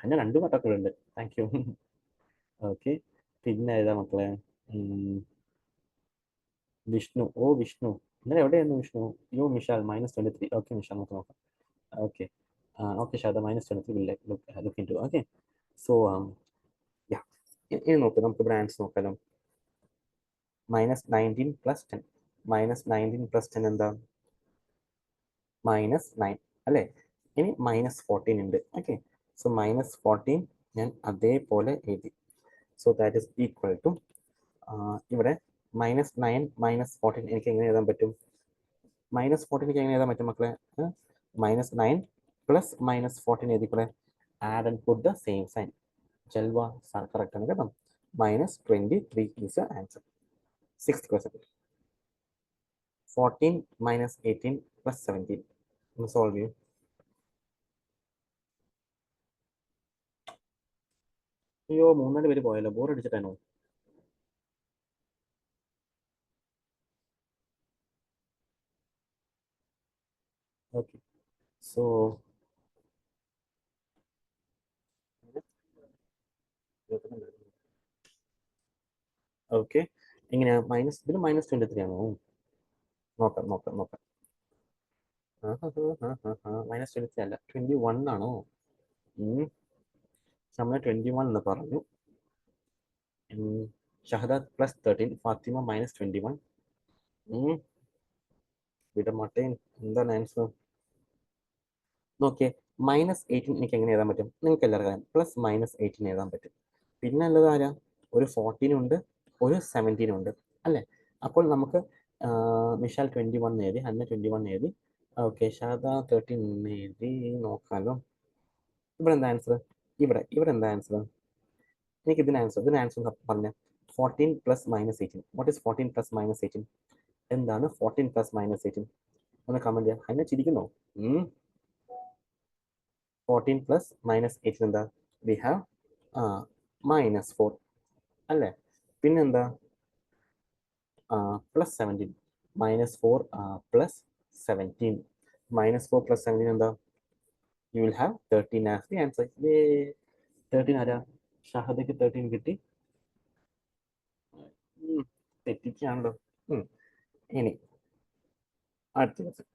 അങ്ങനെ 2 പട്ടക്കളുണ്ട്. Thank you. Okay, പിന്നെ ഏതാ മക്കളെ? വിഷ്ണു. ഓ വിഷ്ണു, ഇന്നലെ എവിടെയായിരുന്നു വിഷ്ണു? യോ മിഷാൽ -23. ഓക്കെ മിഷാൽ, നമുക്ക് നോക്കാം. Okay, okay Shada -23 will look into. Okay, so yeah, ഇനി നോക്ക്, നമുക്ക് ഇവിടെ ആൻസർ നോക്കാലോ. -19 + 10. -19 + 10 എന്താ? -9 അല്ലേ? ഇനി -14 ഉണ്ട്. ഓക്കെ, സോ -14 ഞാൻ അതേപോലെ എഴുതി. So that is equal to, ഇവിടെ -9 -14 എനിക്ക് എങ്ങനെ എഴുതാൻ പറ്റും? -14 എനിക്ക് എങ്ങനെ എഴുതാൻ പറ്റും മക്കളെ? -9 + -14 എഴുതിക്കൂടെ? Add and put the same sign. Jalwa correct ആണ് കേട്ടോ. -23 is the answer. 6th question. 14 - 18 + 17. ഒന്ന് സോൾവ് ചെയ്യും. അയ്യോ, 3 പേര് പോയല്ലോ, ബോർ അടിച്ചിട്ടാണോ? ഓക്കെ, സോ ഓക്കെ, എങ്ങനെയാ മൈനസ്, ഇതിന് -23 ആണോ? നോക്കാം നോക്കാം നോക്കാം. -23 അല്ല, 21 ആണോ? സമയ 21 എന്ന് പറഞ്ഞു. ഷഹദ +13, ഫാത്തിമ -21. വിടമാട്ടെ, എന്താണ് ആൻസർ? നോക്കിയേ, -18 എനിക്ക് എങ്ങനെ എഴുതാൻ പറ്റും? നിങ്ങൾക്ക് എല്ലാവർക്കും അറിയാം, +-18 എഴുതാൻ പറ്റും. പിന്നെ ഉള്ളത് ആരാ? ഒരു 14 ഉണ്ട്, ഒരു 17 ഉണ്ട് അല്ലേ? അപ്പോൾ നമുക്ക് മിഷാൽ 21 എഴുതി, ഹന്ന 21 എഴുതി, ഓക്കെ, ഷാദ 13 എഴുതി. നോക്കാലോ, ഇവിടെ എന്താ ആൻസർ? ഇവിടെ എന്താ ആൻസർ? എനിക്ക് ഇതിന് ആൻസർ പറഞ്ഞ 14 + -18. What is 14 + -18? എന്താണ് 14 + -18? ഒന്ന് കമന്റ് ചെയ്യാം. ഹന്ന ചിരിക്കുന്നോ? 14 + -18 എന്താ? വി ഹാവ് -4 അല്ലേ? പിന്നെന്താ? +17. -4 + 17. -4 + 17 എന്താ? You will have 13 as the answer. 13 ആരാ? ഷഹദയ്ക്ക് 13 കിട്ടി. തെറ്റിച്ചാണല്ലോ. ഇനി അടുത്ത ദിവസം.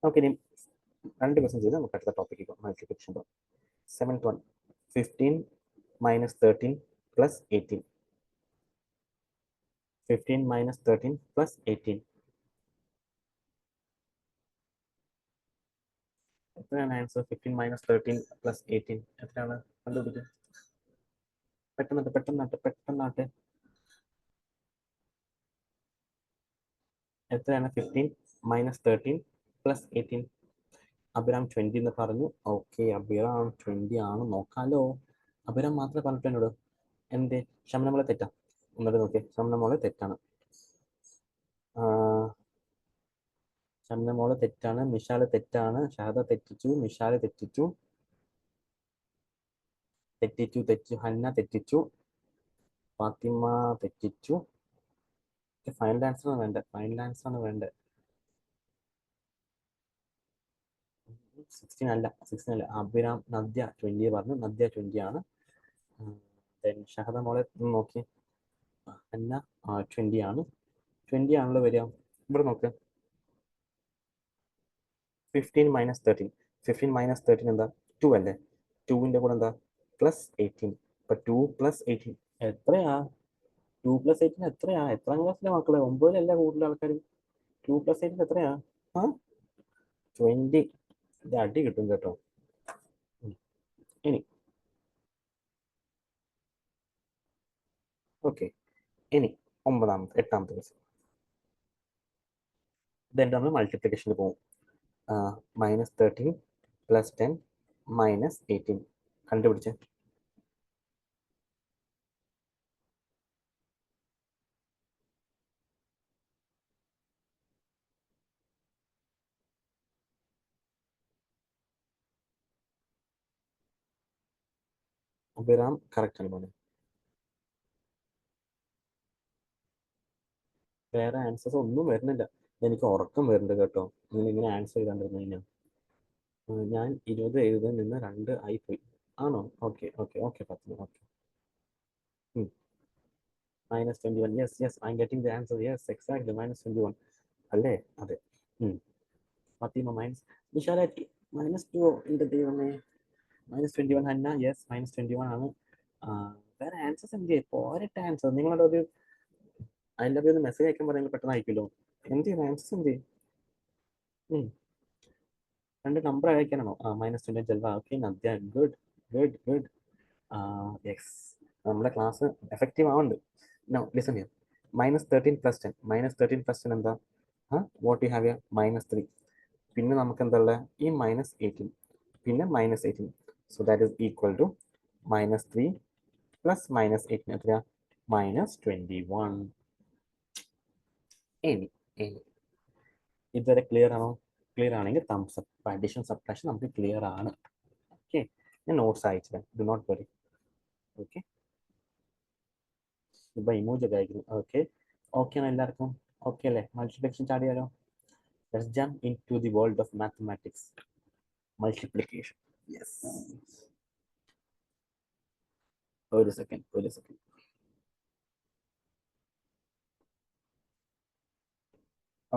ഓക്കെ, ഇനി 2 ക്വസ്റ്റ്യൻ ചെയ്ത് നമുക്ക് അടുത്ത ടോപ്പിക്ക് പോകാം. മൾട്ടിപ്ലിക്കേഷൻ പോകാം. 7th one. 15 - 13 + 18. 15 - 13 + 18. എത്രയാണ് ആൻസർ? 15 - 13 + 18 എത്രയാണ്? കണ്ടുപിടിക്കുക. പെട്ടെന്നാട്ടെ. എത്രയാണ് 15 - 13 + 18? അഭിരാം 20 എന്ന് പറഞ്ഞു. ഓക്കെ, അഭിരാം 20 ആണ്. നോക്കാലോ. അഭിരാം മാത്രമേ പറഞ്ഞിട്ട് എന്നോട്. എന്തേ? ശമനമോളെ തെറ്റാ? ഒന്നുകൂടെ നോക്കിയേ, ശമനമോളെ തെറ്റാണ്. ശമനമോള് തെറ്റാണ്. മിഷാല് തെറ്റാണ്. ഷഹദ തെറ്റിച്ചു. മിഷാല് തെറ്റിച്ചു. ഹന്ന തെറ്റിച്ചു. ഫാത്തിമ തെറ്റിച്ചു. ഫൈനൽ ആൻസർ ആണ് വേണ്ടത്. 16 അല്ല. അഭിരാം നദ്യ 20 പറഞ്ഞു. നദ്യ 20 ആണ്. ഷഹദ മോളെ നോക്കി. ഹന്ന 20 ആണ്. 20 ആണല്ലോ വരിക. ഇവിടെ നോക്ക്. 15 - 13. 15 - 13 എന്താ? 2 അല്ലേ? 2ന്റെ കൂടെ എന്താ? +18. അപ്പൊ 2 + 18 എത്രയാ? 2 + 18 എത്രയാ? എത്രാം ക്ലാസ്സിലെ മക്കളെ? 9-ലല്ല കൂടുതൽ ആൾക്കാരും. 2 + 18 എത്രയാ? 20. ഇത് അടി കിട്ടും കേട്ടോ. ഇനി ഓക്കെ, ഇനി 8ാമത്തെ ദിവസം. ഇതെന്താ? നമ്മൾ മൾട്ടിപ്ലിക്കേഷന് പോകും. -13 + 10 - 18 കണ്ടുപിടിച്ച്. അഭിരാം കറക്റ്റ് ആണ് പോലെ. വേറെ ആൻസേഴ്സ് ഒന്നും വരുന്നില്ല. എനിക്ക് ഉറക്കം വരുന്നുണ്ട് കേട്ടോ, നിങ്ങൾ ഇങ്ങനെ ആൻസർ ചെയ്താണ്ടിരുന്നു കഴിഞ്ഞാൽ. ഞാൻ 20 എഴുതാൻ നിന്ന് 2 ആയി പോയി. ആണോ? Okay okay okay Fathima okay. -21 yes yes I am getting the answer yes exactly -21 അല്ലേ? അതെ. ഫാത്തിമ മൈനസ് നിഷാദ് -2 എൻ്റെ ദൈവമേ. -21 ഹന്ന യെസ് -21 ആണ്. വേറെ ആൻസേഴ്സ് എന്ത് ചെയ്യും? പോരട്ടെ ആൻസർ. നിങ്ങളുടെ ഒരു അതിൻ്റെ ഒരു മെസ്സേജ് അയക്കാൻ പറയുമ്പോൾ പെട്ടെന്ന് അയക്കുമല്ലോ. എന്ത് ചെയ്യും ആൻസേഴ്സ് എന്ത് ചെയ്യും? 2 നമ്പർ അയക്കാനാണോ? -20 Jalwa okay Nadya good good good. Yes നമ്മുടെ ക്ലാസ് എഫക്റ്റീവ് ആവുന്നുണ്ട്. No listen here. -13 + 10 -13 + 10 എന്താ? What you have here -3. പിന്നെ നമുക്ക് എന്താ ഉള്ളത്? ഈ -18 പിന്നെ -18. So that is equal to -3 + -18 എത്രയാ? -21. ഇനി ഇനി ഇതുവരെ ക്ലിയർ ആണോ? ക്ലിയർ ആണെങ്കിൽ തംസ് അപ്പ്. അഡീഷൻ സബ്ട്രാക്ഷൻ നമുക്ക് ക്ലിയർ ആണ്. ഓക്കെ ഞാൻ നോട്ട്സ് അയച്ചത് ഡു നോട്ട് വറി. ഓക്കെ ഇപ്പൊ ഇമോജി ഒക്കെ അയക്കുന്നു. ഓക്കെ ഓക്കെ ആണ് എല്ലാവർക്കും? ഓക്കെ അല്ലേ? മൾട്ടിപ്ലിക്കേഷൻ സ്റ്റാർട്ട് ചെയ്യാലോ. Let's jump into the world of mathematics. Multiplication. Yes ഒരു സെക്കൻഡ്.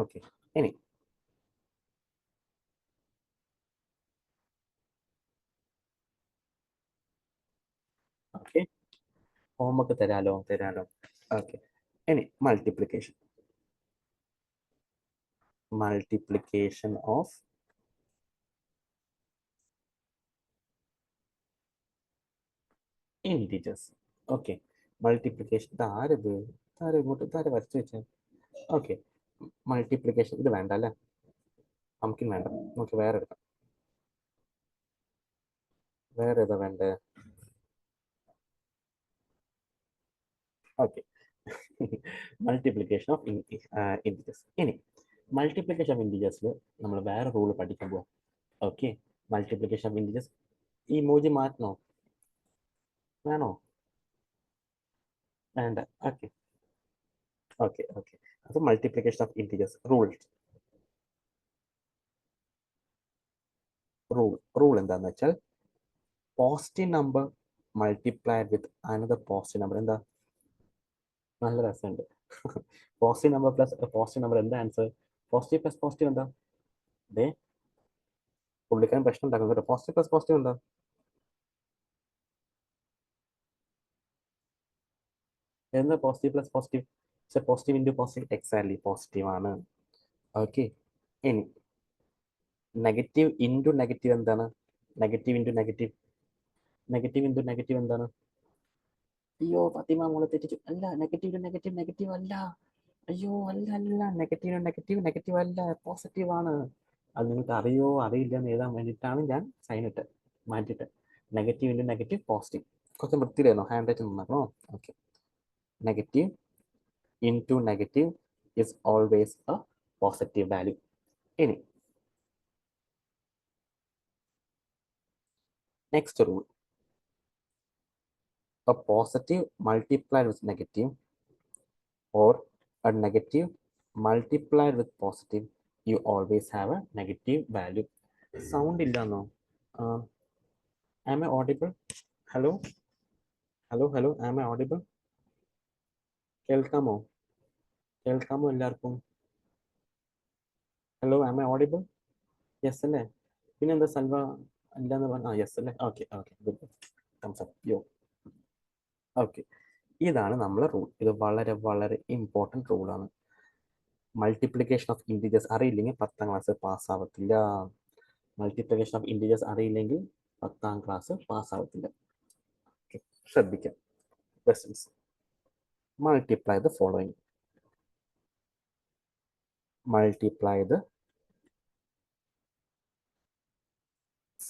ഓക്കെ ഇനി ഓക്കെ ഹോംവർക്ക് തരാലോ. ഓക്കെ ഇനി multiplication of integers. Okay multiplication ഇതാരത് ഇതാരെ വരച്ചു വെച്ചേ? ഓക്കെ മൾട്ടിപ്ലിക്കേഷൻ ഇത് വേണ്ട അല്ലേ? നമുക്കും വേണ്ട. നമുക്ക് വേറെ എടുക്കാം. വേറെ ഏതാ വേണ്ടേ? Okay multiplication of integers. ഇനി മൾട്ടിപ്ലിക്കേഷൻ ഓഫ് ഇൻഡിജേഴ്സിൽ നമ്മൾ വേറെ റൂൾ പഠിക്കാൻ പോവാം. ഓക്കെ മൾട്ടിപ്ലിക്കേഷൻ ഓഫ് ഇൻഡിജേഴ്സ് ഈ ഇമോജി മാറ്റണോ? വേണോ? വേണ്ട. ഓക്കെ അപ്പോൾ മൾട്ടിപ്ലിക്കേഷൻ ഓഫ് ഇൻഡിജേഴ്സ് റൂൾ എന്താണെന്ന് വെച്ചാൽ positive number multiplied with another positive number. എന്താ? നല്ല രസമുണ്ട്. Positive number plus positive number എന്താ ആൻസർ? പോസിറ്റീവ് പ്ലസ് പോസിറ്റീവ് എന്താ? ദേ പുള്ളിക്കാരൻ പ്രശ്നം ഉണ്ടാക്കുന്നു കേട്ടോ. പോസിറ്റീവ് പ്ലസ് പോസിറ്റീവ് എന്താ? എന്താ പോസിറ്റീവ് പ്ലസ് പോസിറ്റീവ്? പക്ഷെ positive into positive exactly positive ആണ്. ഓക്കെ ഇനി നെഗറ്റീവ് ഇൻറ്റു നെഗറ്റീവ് എന്താണ്? നെഗറ്റീവ് ഇൻറ്റു നെഗറ്റീവ് എന്താണ്? അയ്യോ ഫാത്തിമ മോളെ തെറ്റിച്ചു. അല്ല നെഗറ്റീവ് നെഗറ്റീവ് അല്ല. അയ്യോ അല്ല നെഗറ്റീവ് അല്ല പോസിറ്റീവ് ആണ്. അത് നിങ്ങൾക്ക് അറിയോ അറിയില്ല എന്ന് എഴുതാൻ വേണ്ടിയിട്ടാണ് ഞാൻ സൈൻ ഇട്ട് മാറ്റിയിട്ട്. Negative into negative positive. കുറച്ച് വൃത്തിയിലായിരുന്നു ഹാൻഡ് റൈറ്റിംഗ് നന്നാക്കണോ? Okay negative into negative is always a positive value. ഇനി next rule a positive multiplied with negative or a negative multiplied with positive, you always have a negative value. Sound ഇല്ലാന്നോ? Am I audible? Hello? Am I audible? കേൾക്കാമോ? എല്ലാവർക്കും? Hello am I audible? Yes അല്ലേ? പിന്നെന്താ Salwa അല്ലാന്ന് പറഞ്ഞ yes അല്ലേ? Okay good thumbs up യോ. Okay ഇതാണ് നമ്മളെ റൂൾ. ഇത് വളരെ വളരെ ഇമ്പോർട്ടൻറ്റ് റൂളാണ്. മൾട്ടിപ്ലിക്കേഷൻ ഓഫ് ഇൻഡിജേഴ്സ് അറിയില്ലെങ്കിൽ 10ാം ക്ലാസ് പാസ്സാവത്തില്ല. മൾട്ടിപ്ലിക്കേഷൻ ഓഫ് ഇൻഡിജേഴ്സ് അറിയില്ലെങ്കിൽ 10ാം ക്ലാസ് പാസ്സാവത്തില്ല. ശ്രദ്ധിക്കാം. Questions multiply the following. Multiply the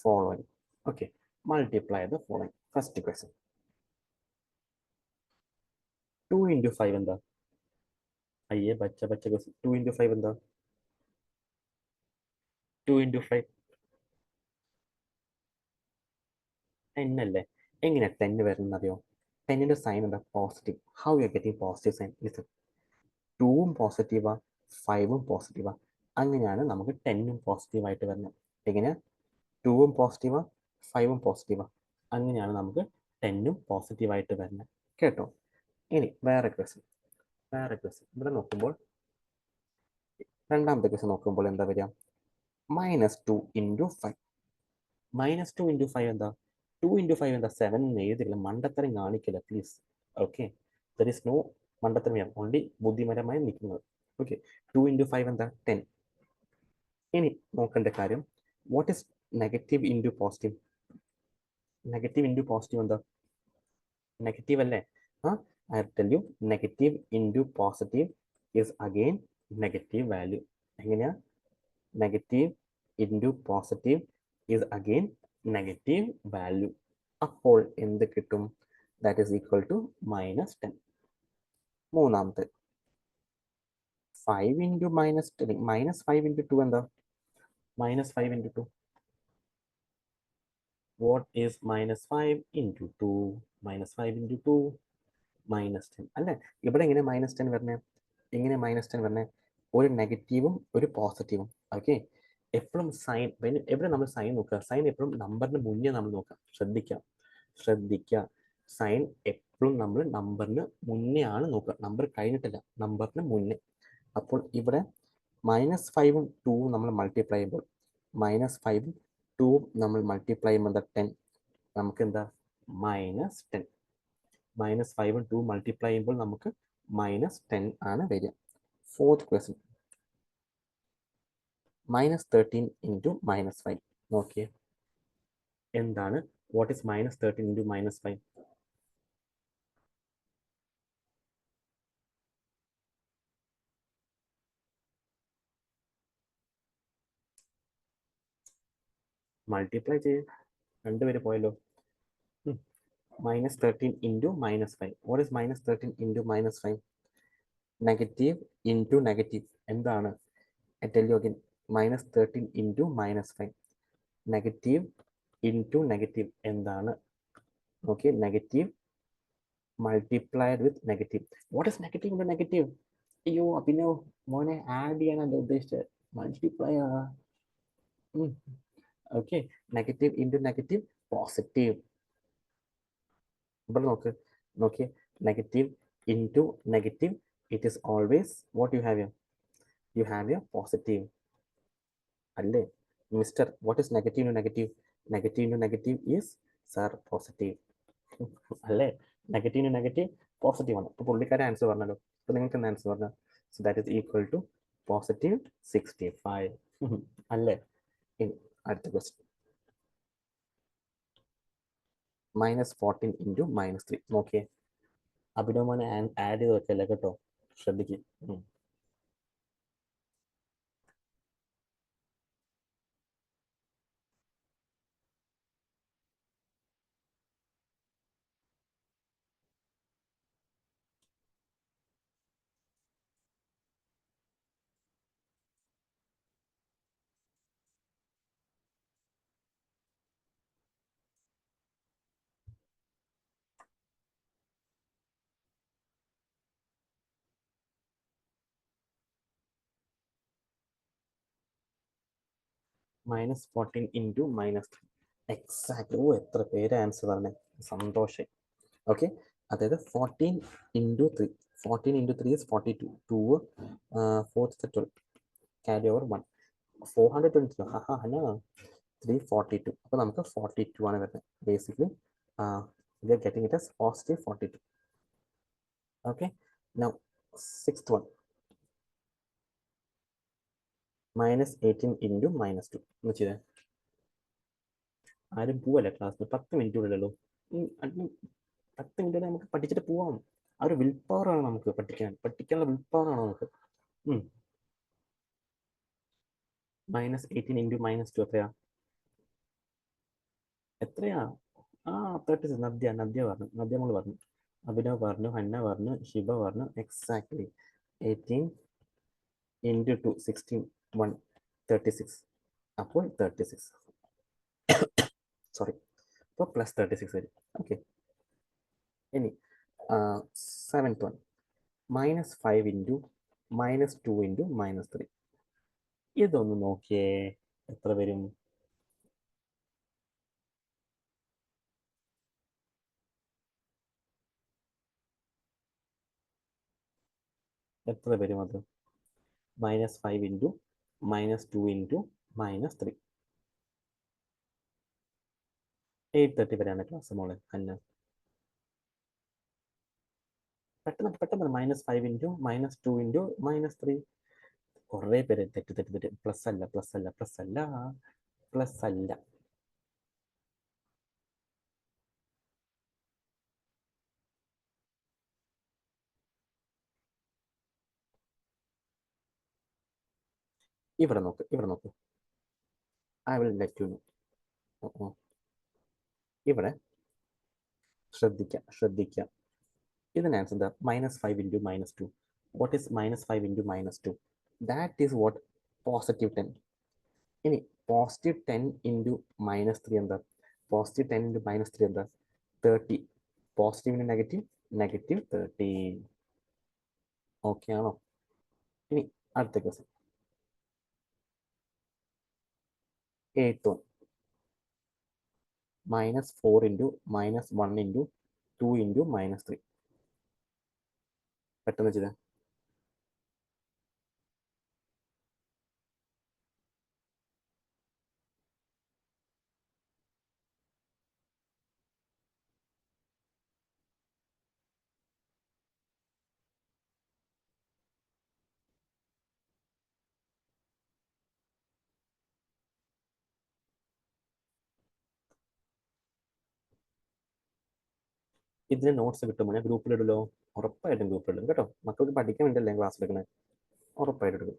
following. Okay multiply the following. First question 2 into 5 എന്താ? അയ്യേ ബച്ച ക്വസ്റ്റ്യൻ. 2 ഇൻറ്റു 5 എന്താ? 2 ഇൻറ്റു 5 10 അല്ലേ? എങ്ങനെ 10 വരുന്നത് അറിയോ? 10ന്റെ സൈൻ എന്താ? Positive. How you are getting positive sign? Listen 2ഉം പോസിറ്റീവാ 5ഉം പോസിറ്റീവാ. അങ്ങനെയാണ് നമുക്ക് 10ഉം പോസിറ്റീവായിട്ട് വരുന്നത്. എങ്ങനെയാ? 2ഉം പോസിറ്റീവാ 5ഉം പോസിറ്റീവാ. അങ്ങനെയാണ് നമുക്ക് 10ഉം പോസിറ്റീവായിട്ട് വരുന്നത് കേട്ടോ. ഇനി വേറെ ക്വസ്റ്റ്യൻ ഇവിടെ നോക്കുമ്പോൾ രണ്ടാമത്തെ ക്വസ്റ്റ്യൻ നോക്കുമ്പോൾ എന്താ വരിക? -2 × 5. -2 × 5 എന്താ? 2 × 5 എന്താ? 7 എന്ന് എഴുതില്ല, മണ്ടത്തരം കാണിക്കില്ല please. Okay, there is no മണ്ടത്തരം, ഓൺലി ബുദ്ധിപരമായി നിൽക്കുന്നത്. ഓക്കെ, 2 × 5 എന്താ? 10. ഇനി നോക്കേണ്ട കാര്യം, what is negative into positive? Negative into positive എന്താ? നെഗറ്റീവ് അല്ലേ? I tell you, negative into positive is again negative value. എങ്ങനെയാ? Negative into positive is again negative value. അപ്പോൾ എന്ത് കിട്ടും? That is equal to -10. മൂന്നാമത്തെ 5 × -5 × 2 എന്താ? -5 × 2. What is -5 × 2? -5 × 2 -10 അല്ലേ? ഇവിടെ എങ്ങനെ -10 വരണേ? എങ്ങനെ -10 വരണേ? ഒരു നെഗറ്റീവും ഒരു പോസിറ്റീവും. ഓക്കെ, എപ്പോഴും സൈൻ, എവിടെ നമ്മൾ സൈൻ നോക്കുക? സൈൻ എപ്പോഴും നമ്പറിന് മുന്നേ നമ്മൾ നോക്കാം. ശ്രദ്ധിക്കുക, സൈൻ എപ്പോഴും നമ്മൾ നമ്പറിന് മുന്നേ ആണ് നോക്കുക, നമ്പർ കഴിഞ്ഞിട്ടില്ല, നമ്പറിന് മുന്നേ. അപ്പോൾ ഇവിടെ -5ഉം 2ഉം നമ്മൾ മൾട്ടിപ്ലൈ ചെയ്യുമ്പോൾ, -5ഉം 2ഉം നമ്മൾ മൾട്ടിപ്ലൈ ചെയ്യുമ്പോൾ എന്താ? 10. നമുക്ക് എന്താ? -10. -5ഉം 2 മൾട്ടിപ്ലൈ ചെയ്യുമ്പോൾ നമുക്ക് -10 ആണ് വരിക. Fourth question, -13 × -5. നോക്കിയേ, എന്താണ്? What is -13 × -5? മൾട്ടിപ്ലൈ ചെയ്യ്, രണ്ടുപേര് പോയല്ലോ. -13 × -5. What is -13 × -5? Negative into negative എന്താണ്? I tell you again, -13 × -5. Negative into negative എന്താണ്? Okay, negative multiplied with negative. What is negative into negative? അയ്യോ, പിന്നെ മോനെ ആഡ് ചെയ്യാനല്ലോ ഉദ്ദേശിച്ചത്, മൾട്ടിപ്ലൈ ആ. Okay, negative into negative positive. ഇവിടെ നോക്കിയേ, negative into negative, it is always what you have? You have a positive അല്ലേ? Mister, what is negative into negative? Negative into negative is sir positive അല്ലേ? Negative into negative positive ആണ്. അപ്പോൾ പുള്ളിക്കാരെ answer പറഞ്ഞല്ലോ. അപ്പോൾ നിങ്ങൾക്ക് എന്താ ആൻസർ പറഞ്ഞാൽ? So that is equal to +65 അല്ലേ? ഇനി അടുത്ത ക്വസ്റ്റ്യൻ, -14 × -3. നോക്കിയേ, അഭിനവമാനെ ആഡ് ചെയ്ത് വെക്കല്ലേ കേട്ടോ, ശ്രദ്ധിക്കുക. -14 × -3. എക്സാക്ട്. ഓ, എത്ര പേര് ആൻസർ പറഞ്ഞേ, സന്തോഷം. ഓക്കെ, അതായത് 14 × 3. 14 × 3 is 42. 2 4 12 carry over 1. 422. ഹന 342. അപ്പോൾ നമുക്ക് 42 ആണ് വരുന്നത്. Basically we are getting it as +42. Okay, now sixth one, -18 × -2. എന്ന് ചെയ്തേ. ആരും പോവല്ലേ ക്ലാസ്സിൽ? 10 മിനിറ്റ് ഉള്ളല്ലോ. 10 മിനിറ്റ് നമുക്ക് പഠിച്ചിട്ട് പോവാം. ആ ഒരു വിൽ പവർ ആണ് നമുക്ക് പഠിക്കാനുള്ള വിൽ പവർ ആണ് നമുക്ക്. -18 × -2 എത്രയാ? എത്രയാ? 36. നദ്യ പറഞ്ഞു, നദ്യ നമ്മൾ പറഞ്ഞു, അഭിനവ് പറഞ്ഞു, ഹന്ന പറഞ്ഞു, ഷിബ പറഞ്ഞു. എക്സാക്ട്ലി 18 × 2 16 1 36. അപ്പോൾ 36, സോറി, അപ്പോൾ +36 വരും. ഓക്കെ, ഇനി 7th one, -5 × -2 × -3. ഇതൊന്ന് നോക്കിയേ, എത്ര വരും? എത്ര വരും അത്? -5 ഇൻറ്റു -2 ഇൻറ്റു -3. 8:30 വരെയാണ് ക്ലാസ് മോളെ അന്ന. പെട്ടെന്ന് പെട്ടെന്ന് -5 ഇൻറ്റു -2 ഇൻറ്റു -3. കുറേ പേര് തെറ്റ്. പ്ലസ് അല്ല. ഇവിടെ നോക്ക്. I will let you know. ഇവിടെ ശ്രദ്ധിക്കാം. ഇതിന് ആൻസർ എന്താ? -5 into -2. What is -5 into -2? That is what? +10. ഇനി +10 ഇൻറ്റു -3 എന്താ? +10 ഇൻറ്റു -3 എന്താ? 30. Positive into negative -30. ഓക്കെ ആണോ? ഇനി അടുത്ത question. 8th one. -4 into -1 into 2 into -3. പെട്ടെന്ന് ചെയ്താൽ. ഇതിന് നോട്ട്സ് കിട്ടുമ്പോൾ ഞാൻ ഗ്രൂപ്പിലിടുമല്ലോ. ഉറപ്പായിട്ടും ഗ്രൂപ്പിലിടും കേട്ടോ. മക്കൾക്ക് പഠിക്കാൻ വേണ്ടിയല്ലേ ക്ലാസ് എടുക്കണേ. ഉറപ്പായിട്ട് എടുക്കും.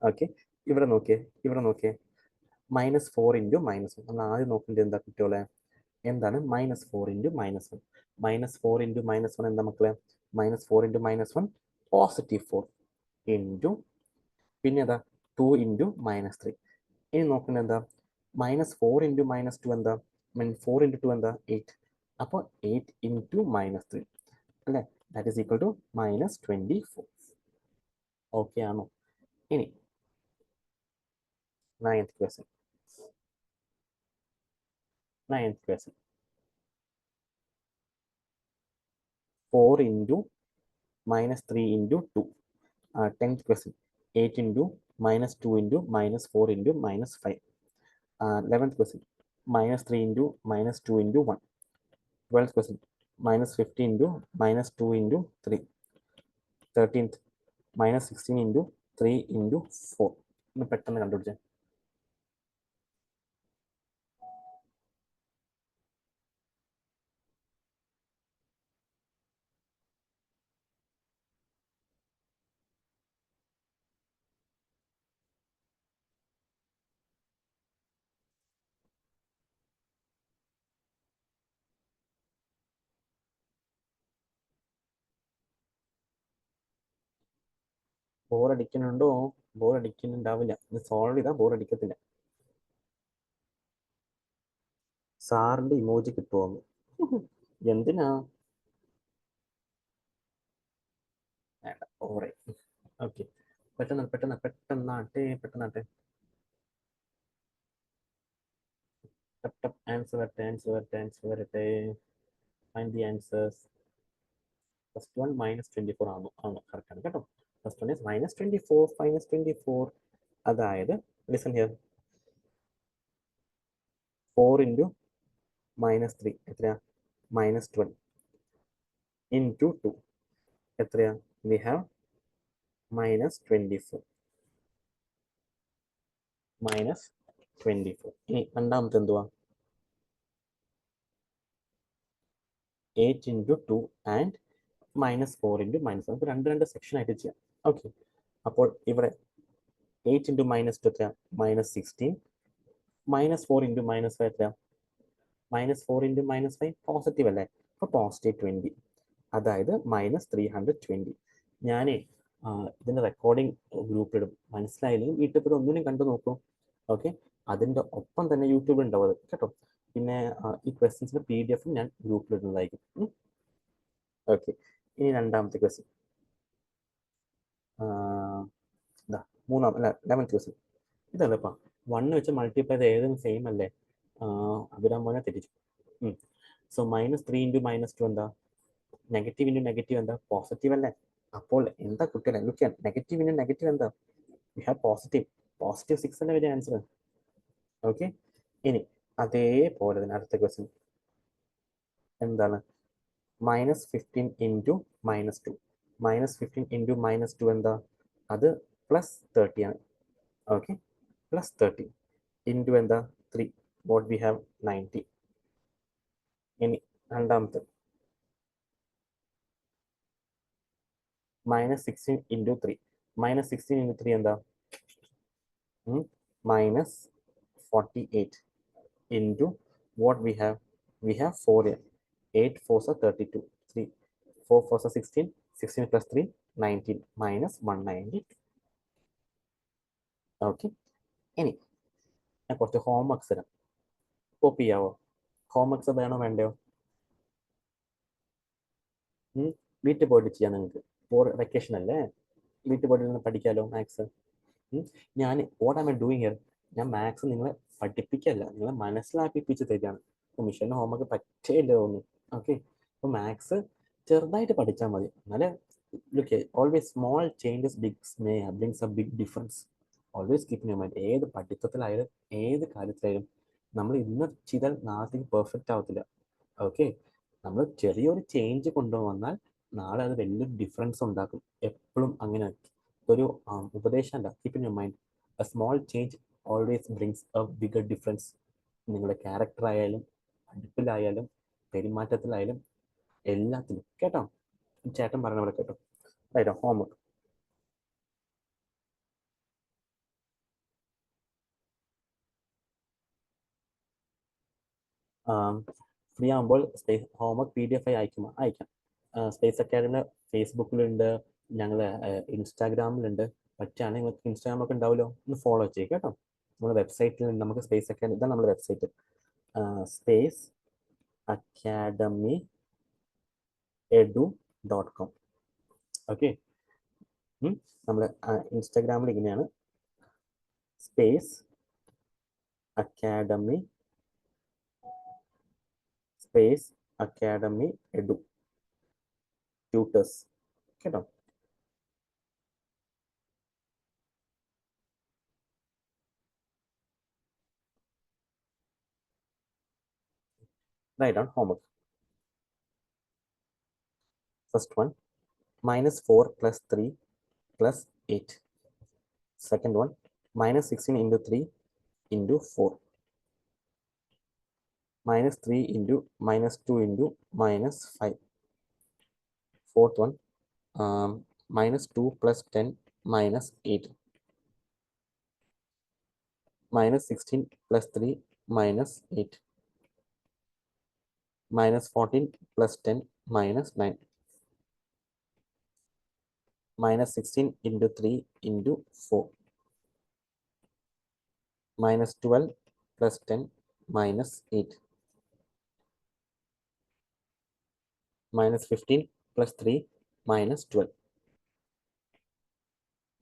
ഓക്കെ, ഇവിടെ നോക്കിയേ. -4 ഇൻറ്റു -1. നമ്മൾ ആദ്യം നോക്കേണ്ടത് എന്താ കുട്ടികളെ? എന്താണ് -4 ഇൻറ്റു -1? -4 ഇൻറ്റു -1 എന്താ മക്കളെ? -4 ഇൻറ്റു -1 +4 ഇൻറ്റു പിന്നെ ഏതാ 2 ഇൻറ്റു -3. ഇനി നോക്കുന്നത് എന്താ? -4 ഇൻറ്റു -2 എന്താ? 4 ഇൻറ്റു 2 എന്താ? 8. അപ്പോൾ 8 ഇൻറ്റു -3 അല്ലേ? That is equal to -24. Okay ആണോ? ഇനി 9th question. 4 into -3 into 2. 10th question. 8 into -2 into -4 into -5. 11th question. -3 into -2 into 1. 12th question. -50 into -2 into 3. 13th. -16 into 3 into 4. ഒന്ന് പെട്ടെന്ന് കണ്ടുപിടിച്ചേ. ബോറടിക്കുന്നുണ്ടോ? ബോറടിക്കുന്നുണ്ടാവില്ല. ഇത് സോൾവ് ചെയ്താൽ ബോറടിക്കത്തില്ല. സാറിന്റെ ഇമോജി കിട്ടുമോ? എന്തിനാ? വേണ്ട, ഓവറേ. ഓക്കെ, പെട്ടെന്നാട്ടെ. ആൻസർ വരട്ടെ. Find the answers. First one -24 ആണോ? കറക്റ്റാണ് കേട്ടോ. First one is -24. അതായത് ലിസൺ ഹിയർ. 4 ഇൻറ്റു -3 എത്രയാ? -12 ഇൻറ്റു 2 എത്രയാ? We have -24. ഇനി രണ്ടാമത്തെ എന്തുവാ? 8 ഇൻറ്റു 2 ആൻഡ് -4 ഇൻറ്റു -1. നമുക്ക് രണ്ട് സെക്ഷൻ ആയിട്ട് ചെയ്യാം. ഓക്കെ, അപ്പോൾ ഇവിടെ 8 ഇൻറ്റു -2 എത്രയാ? -16. -4 ഇൻറ്റു -5 എത്രയാ? -4 ഇൻറ്റു -5 പോസിറ്റീവ് അല്ലേ? അപ്പോൾ +20. അതായത് -320. ഞാനേ ഇതിൻ്റെ റെക്കോർഡിംഗ് ഗ്രൂപ്പിലിടും. മനസ്സിലായില്ലെങ്കിൽ വീട്ടിൽ പോയി ഒന്നിനും കണ്ടു നോക്കൂ. ഓക്കെ, അതിൻ്റെ ഒപ്പം തന്നെ യൂട്യൂബിൽ ഉണ്ടാവും അത് കേട്ടോ. പിന്നെ ഈ ക്വസ്റ്റ്യൻസിൻ്റെ PDF ഞാൻ ഗ്രൂപ്പിലിടുന്നതായിരിക്കും. ഓക്കെ, ഇനി രണ്ടാമത്തെ ക്വസ്റ്റ്യൻ. മൂന്നാം അല്ല 11th ക്വസ്റ്റ്യൻ. ഇതല്ലപ്പാ 1 വെച്ച് മൾട്ടിപ്ലൈ ചെയ്ത് ഏതും സെയിം അല്ലേ? അഭിരാമോനെ തെറ്റിച്ചു. സോ -3 ഇൻറ്റു -2 എന്താ? നെഗറ്റീവ് ഇൻറ്റു നെഗറ്റീവ് എന്താ? പോസിറ്റീവ് അല്ലേ? അപ്പോൾ എന്താ കുട്ടികളെ ലുക്ക് ചെയ്യാൻ നെഗറ്റീവിന് നെഗറ്റീവ് എന്താ വി ഹാവ് പോസിറ്റീവ് പോസിറ്റീവ് 6 അല്ലേ വരിക ആൻസർ. ഓക്കെ, ഇനി അതേപോലെ തന്നെ അടുത്ത ക്വസ്റ്റ്യൻ എന്താണ് -15 ഇൻറ്റു -2. -15 ഇൻറ്റു -2 എന്താ അത് +30 ആണ്. ഓക്കെ, +30 ഇൻറ്റു എന്താ 3 വാട്ട് വി ഹാവ് 90. ഇനി രണ്ടാമത്തെ -16 ഇൻറ്റു 3. -16 ഇൻറ്റു 3 എന്താ -48 into what we have 4 here. 8 4s are 32, 3 4 4s are 16, 16 plus 3 19 minus 190. Okay, ഇനി ഞാൻ കുറച്ച് ഹോംവർക്ക്സ് തരാം, കോപ്പി ചെയ്യാവോ? ഹോംവർക്ക്സ് വേണോ വേണ്ടയോ? വീട്ടിൽ പോയിട്ട് ചെയ്യാം നിങ്ങൾക്ക്, വെക്കേഷൻ അല്ലേ, വീട്ടിൽ പോയിട്ട് നിന്ന് പഠിക്കാമല്ലോ മാത്സ്. ഞാൻ what am I doing here, ഞാൻ മാത്സ് നിങ്ങളെ പഠിപ്പിക്കല്ല, നിങ്ങളെ മനസ്സിലാക്കിപ്പിച്ച് തരികയാണ്. മിഷന് ഹോംവർക്ക് പറ്റേയില്ല തോന്നുന്നു. ഓക്കെ, അപ്പോൾ മാത്സ് ചെറുതായിട്ട് പഠിച്ചാൽ മതി. എന്നാലേ look always small changes brings a big difference. Always keep in your mind. ഏത് പഠിത്തത്തിലായാലും ഏത് കാര്യത്തിലായാലും നമ്മൾ ഇന്ന് ചെയ്താൽ നാളത്തേക്ക് പെർഫെക്റ്റ് ആവത്തില്ല. ഓക്കെ, നമ്മൾ ചെറിയൊരു ചേഞ്ച് കൊണ്ടുവന്നാൽ നാളെ അത് വലിയൊരു ഡിഫറൻസ് ഉണ്ടാക്കും. എപ്പോഴും അങ്ങനെ ഒരു ഉപദേശമല്ല, keep in your mind. A small change always brings a bigger difference. നിങ്ങളുടെ ക്യാരക്ടർ ആയാലും പഠിപ്പിലായാലും പെരുമാറ്റത്തിലായാലും എല്ലാത്തിലും. കേട്ടോ, ചേട്ടൻ പറഞ്ഞ പോലെ കേട്ടോ. റൈറ്റോ, ഹോംവർക്ക് ഫ്രീ ആകുമ്പോൾ ഹോംവർക്ക് PDF ആയി അയക്കാം. സ്പേസ് അക്കാഡമിയുടെ ഫേസ്ബുക്കിലുണ്ട്, ഞങ്ങൾ ഇൻസ്റ്റാഗ്രാമിലുണ്ട്. പറ്റുകയാണെങ്കിൽ നിങ്ങൾക്ക് ഇൻസ്റ്റാഗ്രാമൊക്കെ ഉണ്ടാവുമല്ലോ, ഒന്ന് ഫോളോ ചെയ്യുക കേട്ടോ. നമ്മുടെ വെബ്സൈറ്റിൽ നമുക്ക് സ്പേസ് അക്കാഡമി, ഇതാണ് നമ്മുടെ website, space academy edu.com. Okay, നമ്മൾ ഇൻസ്റ്റാഗ്രാമിൽ ഇങ്ങനെയാണ്, സ്പേസ് അക്കാഡമി edu ട്യൂട്ടേഴ്സ് കേട്ടോ. Write down homework. First one, -4 plus 3 plus 8. Second one, -16 into 3 into 4. -3 into -2 into -5. Fourth one, -2 plus 10 -8. -16 plus 3 -8. -14 plus 10 -9. -16 into 3 into 4. -12 plus 10 -8. -15 plus 3 -12.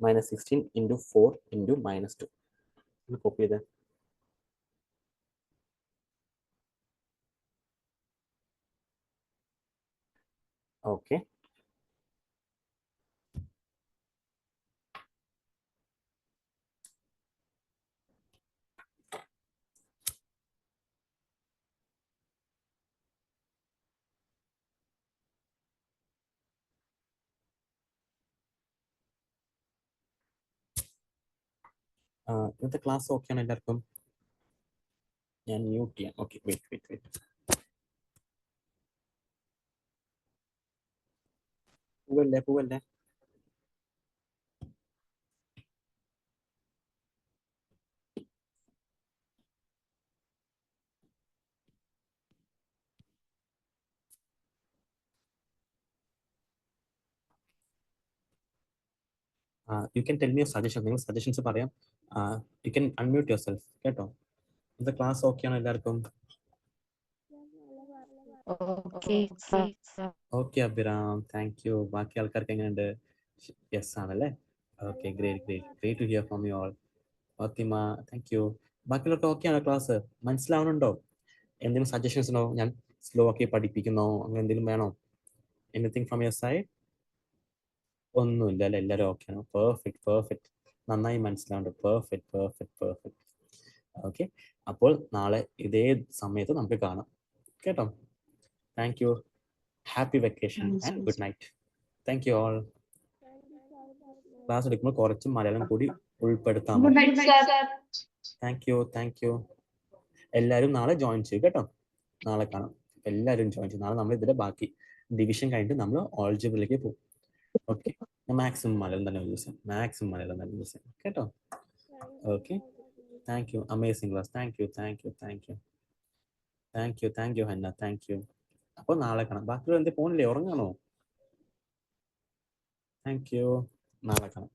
-16 into 4 into -2. Copy that. Okay. ഇന്നത്തെ class okay ആണ് എല്ലാവർക്കും? ഞാൻ mute ചെയ്യാം. Okay, wait. പോവല്ലേ. You can tell me your suggestion. നിങ്ങൾ suggestions പറയാം. You can unmute yourself കേട്ടോ. ഇന്നത്തെ ക്ലാസ് ഓക്കെ ആണ് എല്ലാവർക്കും? Okay Abhiram, thank you. ബാക്കി ആൾക്കാർക്ക് എങ്ങനെയുണ്ട്? യെസ് ആണല്ലേ? Okay, great to hear from you all. Fathima, thank you. ബാക്കിയുള്ളവർക്ക് ഓക്കെ ആണോ? ക്ലാസ് മനസ്സിലാവുന്നുണ്ടോ? എന്തെങ്കിലും സജഷൻസ് ഉണ്ടോ? ഞാൻ സ്ലോ ആക്കി പഠിപ്പിക്കുന്നോ അങ്ങനെ എന്തെങ്കിലും വേണോ? Anything from your side? ഒന്നുമില്ല അല്ലേ? എല്ലാവരും ഓക്കെയാണ്. പെർഫെക്റ്റ്. നന്നായി മനസ്സിലാവുന്നുണ്ട്. പെർഫെക്റ്റ്. ഓക്കെ, അപ്പോൾ നാളെ ഇതേ സമയത്ത് നമുക്ക് കാണാം കേട്ടോ. Thank you. Happy vacation and good night. Thank you all. Class എടുക്കുമ്പോൾ കുറച്ച് മലയാളം കൂടി ഉൾപ്പെടുത്താമോ? Thank you. എല്ലാവരും നാളെ ജോയിൻ ചെയ്യും കേട്ടോ. നാളെ കാണാം. എല്ലാവരും ജോയിൻ ചെയ്യും. നാളെ നമ്മൾ ഇതിന്റെ ബാക്കി ഡിവിഷൻ കഴിഞ്ഞിട്ട് നമ്മൾ ഓൾജിബ്രയിലേക്ക് പോകും. ഓക്കെ, മാക്സിമം മലയാളം തന്നെ യൂസ് ചെയ്യാം കേട്ടോ. Okay, thank you. Amazing class. Thank you Hanna. Thank you. അപ്പോൾ നാളെ കാണാം. ബാക്കിയുള്ള എന്ത് പോണില്ലേ? ഉറങ്ങാണോ? Thank you. നാളെ കാണാം.